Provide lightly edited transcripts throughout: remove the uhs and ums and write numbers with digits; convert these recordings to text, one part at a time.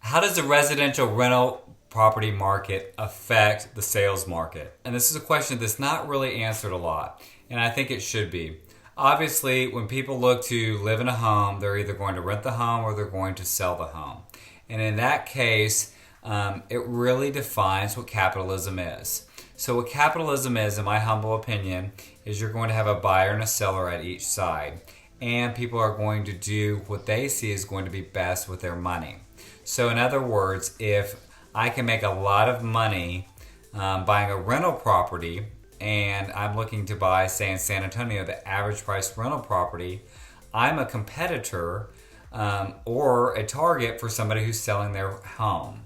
How does the residential rental property market affect the sales market? And this is a question that's not really answered a lot, and I think it should be. Obviously, when people look to live in a home, they're either going to rent the home or they're going to sell the home. And in that case, it really defines what capitalism is. So what capitalism is, in my humble opinion, is you're going to have a buyer and a seller at each side. And people are going to do what they see is going to be best with their money. So in other words, if I can make a lot of money buying a rental property, and I'm looking to buy, say in San Antonio, the average price rental property, I'm a competitor or a target for somebody who's selling their home.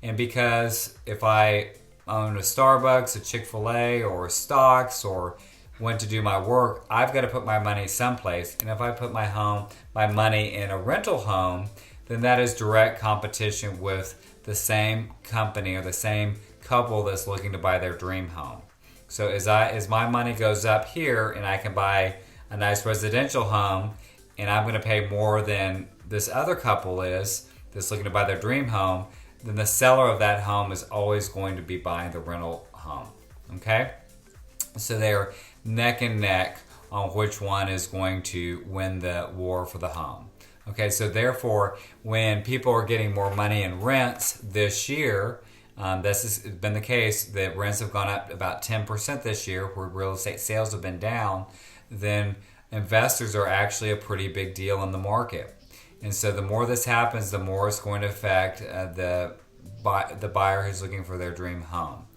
And because if I own a Starbucks, a Chick-fil-A, or stocks, or went to do my work, I've got to put my money someplace. And if I put my money in a rental home, then that is direct competition with the same company or the same couple that's looking to buy their dream home. So as my money goes up here and I can buy a nice residential home, and I'm going to pay more than this other couple is that's looking to buy their dream home, then the seller of that home is always going to be buying the rental home. Okay? So they're neck and neck on which one is going to win the war for the home. Okay, so therefore, when people are getting more money in rents this year, this has been the case that rents have gone up about 10% this year, where real estate sales have been down, then investors are actually a pretty big deal in the market. And so the more this happens, the more it's going to affect the buyer who's looking for their dream home.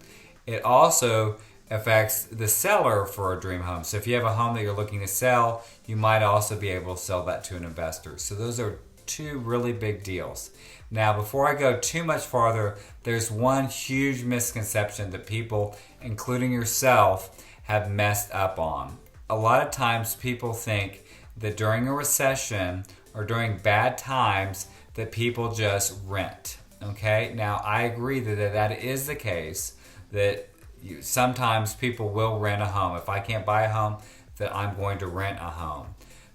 It also affects the seller for a dream home. So if you have a home that you're looking to sell, you might also be able to sell that to an investor. So those are two really big deals. Now, before I go too much farther, there's one huge misconception that people, including yourself, have messed up on. A lot of times people think that during a recession or during bad times that people just rent. Okay? Now, I agree that is the case, that sometimes people will rent a home. If I can't buy a home, that I'm going to rent a home.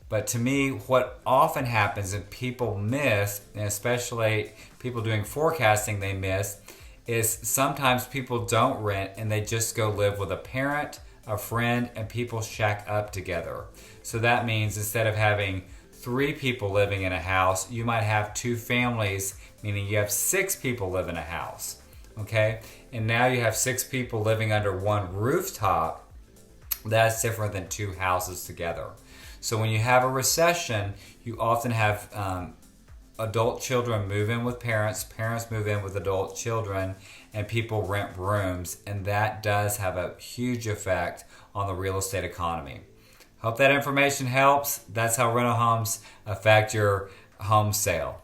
But to me, what often happens and people miss, and especially people doing forecasting they miss, is sometimes people don't rent and they just go live with a parent, a friend, and people shack up together. So that means instead of having 3 people living in a house, you might have 2 families, meaning you have 6 people live in a house. Okay? And now you have 6 people living under one rooftop. That's different than 2 houses together. So when you have a recession, you often have adult children move in with parents, parents move in with adult children, and people rent rooms. And that does have a huge effect on the real estate economy. Hope that information helps. That's how rental homes affect your home sale.